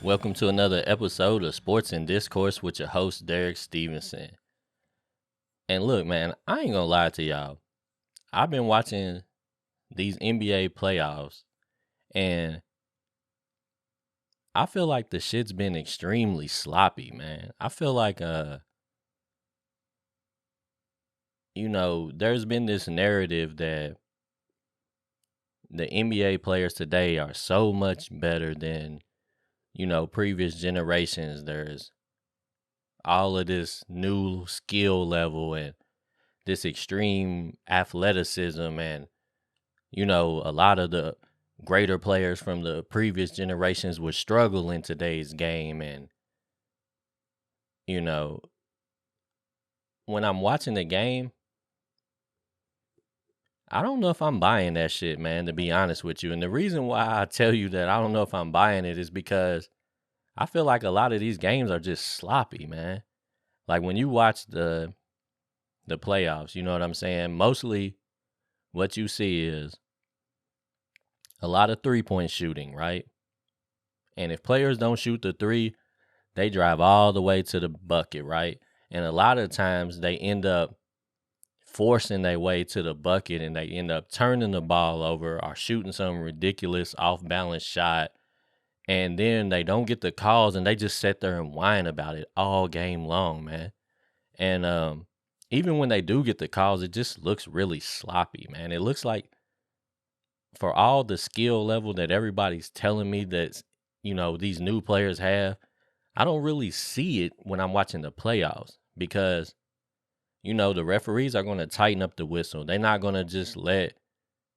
Welcome to another episode of Sports and Discourse with your host, Derek Stevenson. And look, man, I ain't gonna lie to y'all. I've been watching these NBA playoffs, and I feel like the shit's been extremely sloppy, man. I feel like, there's been this narrative that the NBA players today are so much better than, previous generations. There's all of this new skill level and this extreme athleticism, and a lot of the greater players from the previous generations would struggle in today's game. And you know when I'm watching the game, I don't know if I'm buying that shit, man, to be honest with you. And the reason why I tell you that I don't know if I'm buying it is because I feel like a lot of these games are just sloppy, man. Like when you watch the playoffs, you know what I'm saying? Mostly what you see is a lot of 3-point shooting, right? And if players don't shoot the three, they drive all the way to the bucket, right? And a lot of times they end up forcing their way to the bucket and they end up turning the ball over or shooting some ridiculous off balance shot. And then they don't get the calls and they just sit there and whine about it all game long, man. And even when they do get the calls, it just looks really sloppy, man. It looks like for all the skill level that everybody's telling me that, these new players have, I don't really see it when I'm watching the playoffs because, the referees are going to tighten up the whistle. They're not going to just let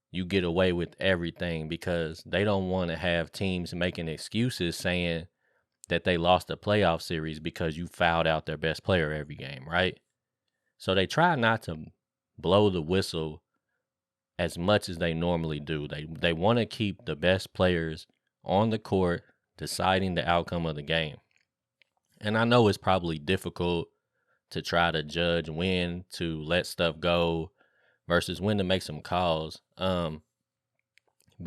you get away with everything because they don't want to have teams making excuses saying that they lost a playoff series because you fouled out their best player every game, right? So they try not to blow the whistle as much as they normally do. They want to keep the best players on the court deciding the outcome of the game. And I know it's probably difficult to try to judge when to let stuff go versus when to make some calls. But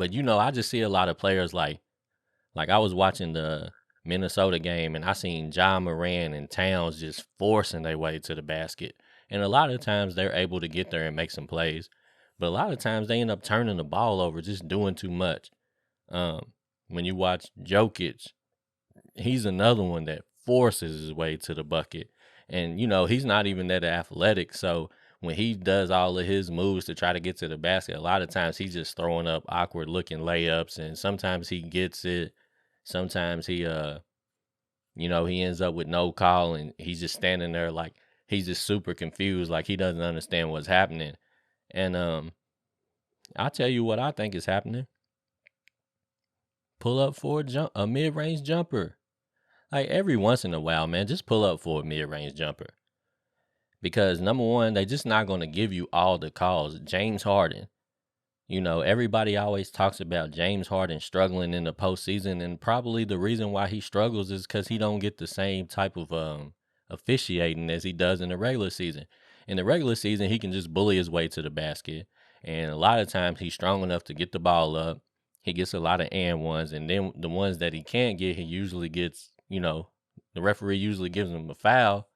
I just see a lot of players like I was watching the Minnesota game and I seen John Moran and Towns just forcing their way to the basket. And a lot of times they're able to get there and make some plays. But a lot of times they end up turning the ball over, just doing too much. When you watch Jokic, he's another one that forces his way to the bucket. And, he's not even that athletic. So when he does all of his moves to try to get to the basket, a lot of times he's just throwing up awkward looking layups. And sometimes he gets it. Sometimes he ends up with no call and he's just standing there like he's just super confused, like he doesn't understand what's happening. And I'll tell you what I think is happening. Pull up for a mid-range jumper. Like every once in a while, man, just pull up for a mid-range jumper. Because number one, they're just not going to give you all the calls. James Harden, everybody always talks about James Harden struggling in the postseason, and probably the reason why he struggles is because he don't get the same type of officiating as he does in the regular season. In the regular season, he can just bully his way to the basket, and a lot of times he's strong enough to get the ball up. He gets a lot of and ones, and then the ones that he can't get, he usually gets, the referee usually gives him a foul,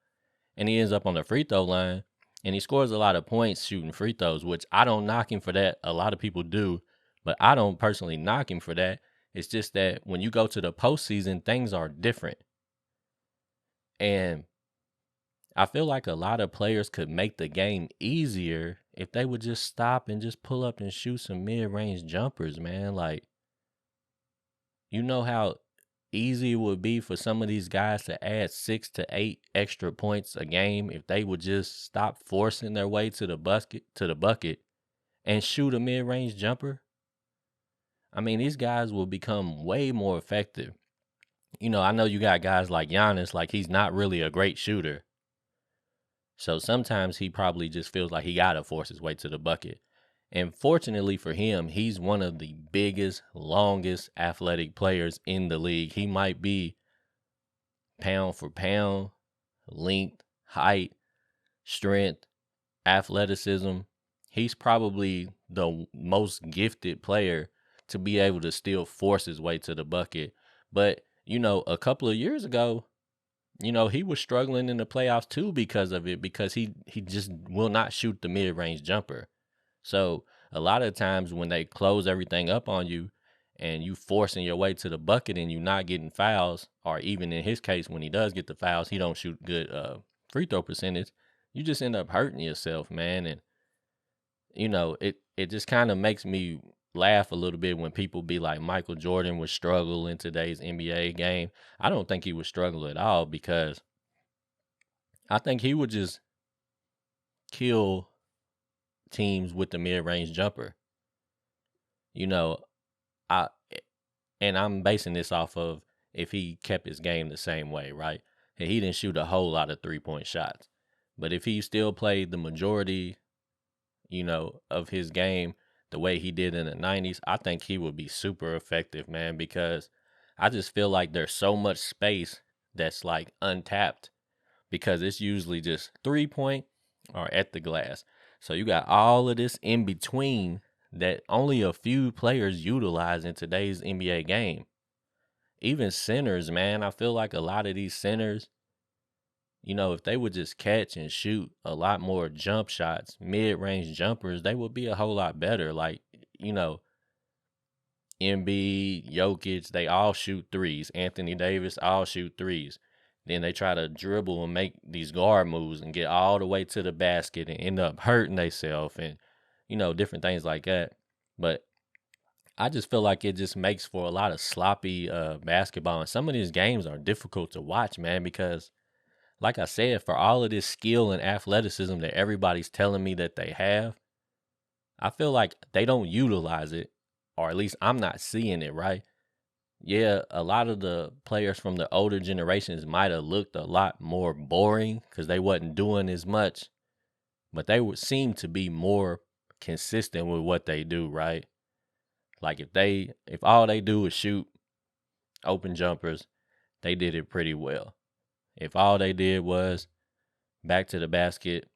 and he ends up on the free throw line. And he scores a lot of points shooting free throws, which I don't knock him for that. A lot of people do, but I don't personally knock him for that. It's just that when you go to the postseason, things are different. And I feel like a lot of players could make the game easier if they would just stop and just pull up and shoot some mid-range jumpers, man. Like, you know how easy it would be for some of these guys to add 6 to 8 extra points a game if they would just stop forcing their way to the bucket and shoot a mid-range jumper. I mean, these guys will become way more effective. I know you got guys like Giannis, like he's not really a great shooter. So sometimes he probably just feels like he got to force his way to the bucket. And fortunately for him, he's one of the biggest, longest athletic players in the league. He might be pound for pound, length, height, strength, athleticism. He's probably the most gifted player to be able to still force his way to the bucket. But, a couple of years ago, he was struggling in the playoffs too because of it, because he just will not shoot the mid-range jumper. So a lot of times when they close everything up on you and you forcing your way to the bucket and you not getting fouls, or even in his case, when he does get the fouls, he don't shoot good free throw percentage. You just end up hurting yourself, man. And it just kind of makes me laugh a little bit when people be like Michael Jordan would struggle in today's NBA game. I don't think he would struggle at all, because I think he would just kill teams with the mid-range jumper. I and I'm basing this off of if he kept his game the same way, right? And he didn't shoot a whole lot of 3-point shots. But if he still played the majority, of his game the way he did in the 90s, I think he would be super effective, man, because I just feel like there's so much space that's like untapped, because it's usually just 3-point or at the glass. So you got all of this in between that only a few players utilize in today's NBA game. Even centers, man, I feel like a lot of these centers, if they would just catch and shoot a lot more jump shots, mid-range jumpers, they would be a whole lot better. Like, Embiid, Jokic, they all shoot threes. Anthony Davis, all shoot threes. Then they try to dribble and make these guard moves and get all the way to the basket and end up hurting themselves and, different things like that. But I just feel like it just makes for a lot of sloppy basketball. And some of these games are difficult to watch, man, because like I said, for all of this skill and athleticism that everybody's telling me that they have, I feel like they don't utilize it, or at least I'm not seeing it, right? Yeah, a lot of the players from the older generations might have looked a lot more boring because they wasn't doing as much, but they would seem to be more consistent with what they do, right? Like if all they do is shoot open jumpers, they did it pretty well. If all they did was back to the basket,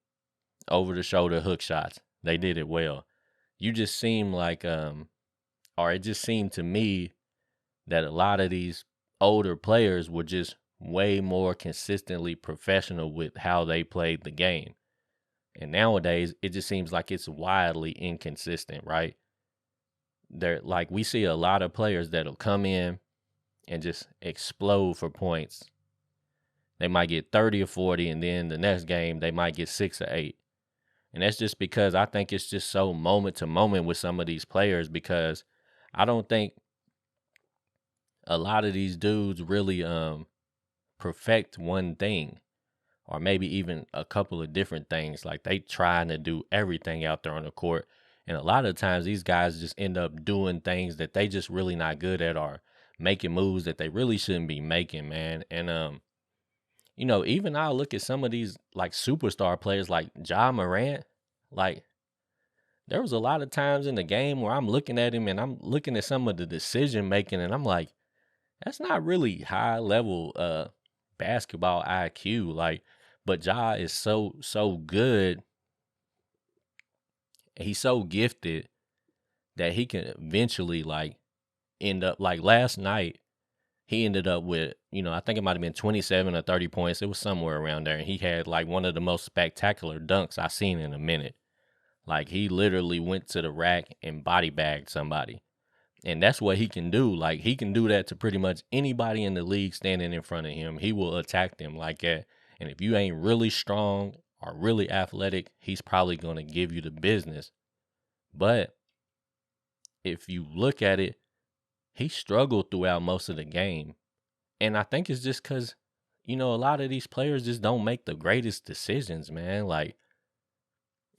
over the shoulder hook shots, they did it well. You just seem like or it just seemed to me that a lot of these older players were just way more consistently professional with how they played the game. And nowadays, it just seems like it's wildly inconsistent, right? They're like, we see a lot of players that'll come in and just explode for points. They might get 30 or 40, and then the next game, they might get 6 or 8. And that's just because I think it's just so moment to moment with some of these players, because I don't think a lot of these dudes really perfect one thing, or maybe even a couple of different things. Like they trying to do everything out there on the court. And a lot of times these guys just end up doing things that they just really not good at, or making moves that they really shouldn't be making, man. And even I'll look at some of these like superstar players like Ja Morant. Like there was a lot of times in the game where I'm looking at him and I'm looking at some of the decision making, and I'm like, that's not really high level basketball IQ. Like, but Ja is so good. He's so gifted that he can eventually like end up like last night. He ended up with, I think it might have been 27 or 30 points. It was somewhere around there. And he had like one of the most spectacular dunks I've seen in a minute. Like he literally went to the rack and body bagged somebody. And that's what he can do. Like he can do that to pretty much anybody in the league standing in front of him. He will attack them like that. And if you ain't really strong or really athletic, he's probably going to give you the business. But if you look at it, he struggled throughout most of the game. And I think it's just because, a lot of these players just don't make the greatest decisions, man. Like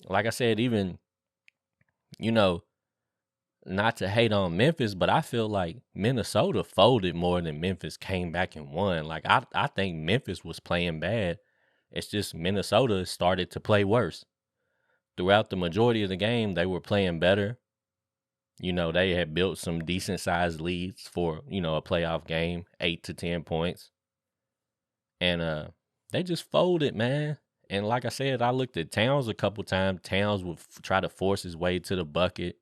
I said, even, not to hate on Memphis, but I feel like Minnesota folded more than Memphis came back and won. Like I think Memphis was playing bad. It's just Minnesota started to play worse. Throughout the majority of the game, they were playing better. They had built some decent sized leads for, a playoff game, 8 to 10 points. And they just folded, man. And like I said, I looked at Towns a couple times. Towns would try to force his way to the bucket.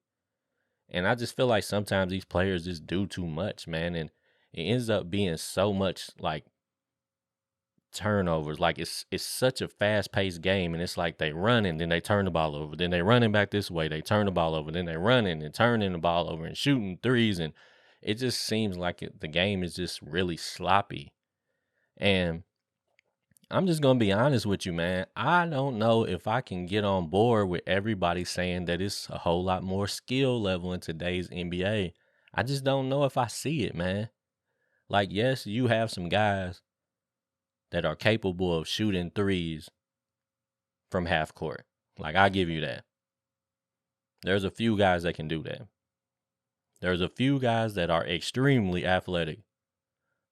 And I just feel like sometimes these players just do too much, man. And it ends up being so much like turnovers. Like it's such a fast paced game, and it's like they run and then they turn the ball over, then they running back this way, they turn the ball over, then they running and turning the ball over and shooting threes, and it just seems like the game is just really sloppy. And I'm just gonna be honest with you, man. I don't know if I can get on board with everybody saying that it's a whole lot more skill level in today's NBA. I just don't know if I see it, man. Like, yes, you have some guys that are capable of shooting threes from half court. Like, I give you that. There's a few guys that can do that. There's a few guys that are extremely athletic.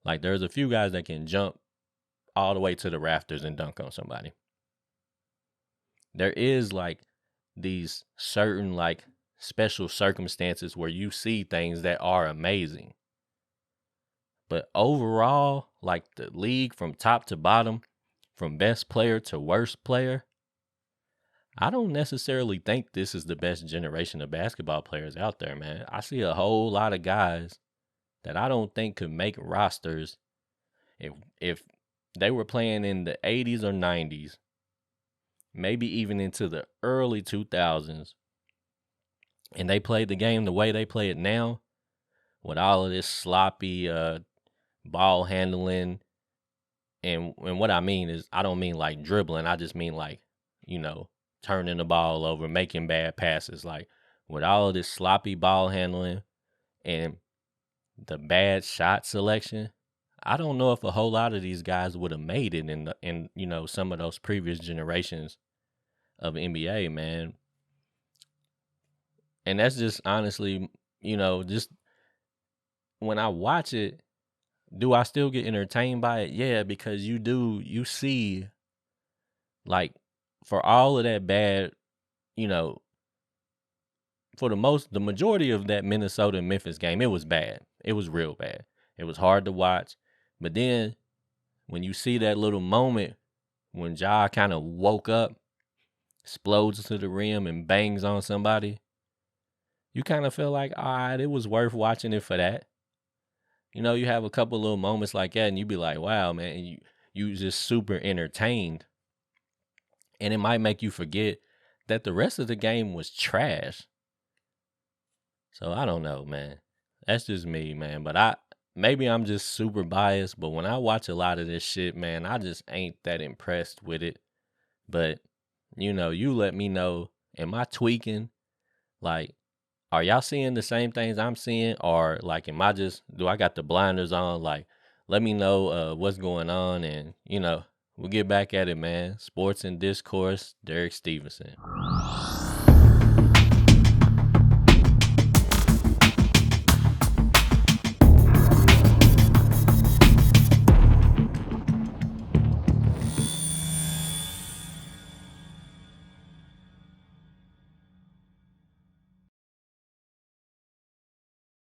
Like, there's a few guys that can jump all the way to the rafters and dunk on somebody. There is like these certain like special circumstances where you see things that are amazing. But overall, like the league from top to bottom, from best player to worst player, I don't necessarily think this is the best generation of basketball players out there, man. I see a whole lot of guys that I don't think could make rosters if they were playing in the 80s or 90s, maybe even into the early 2000s, and they played the game the way they play it now, with all of this sloppy ball handling. And what I mean is, I don't mean like dribbling. I just mean like, turning the ball over, making bad passes. Like, with all of this sloppy ball handling and the bad shot selection, I don't know if a whole lot of these guys would have made it in some of those previous generations of NBA, man. And that's just honestly, just when I watch it, do I still get entertained by it? Yeah, because you see, like, for all of that bad, for the majority of that Minnesota and Memphis game, it was bad. It was real bad. It was hard to watch. But then when you see that little moment when Ja kind of woke up, explodes to the rim and bangs on somebody, you kind of feel like, all right, it was worth watching it for that. You have a couple little moments like that, and you be like, wow, man, you just super entertained. And it might make you forget that the rest of the game was trash. So I don't know, man. That's just me, man. But maybe I'm just super biased, but when I watch a lot of this shit, man, I just ain't that impressed with it. But, you let me know, am I tweaking? Like, are y'all seeing the same things I'm seeing? Or, like, do I got the blinders on? Like, let me know what's going on. And, we'll get back at it, man. Sports and Discourse, Derek Stevenson.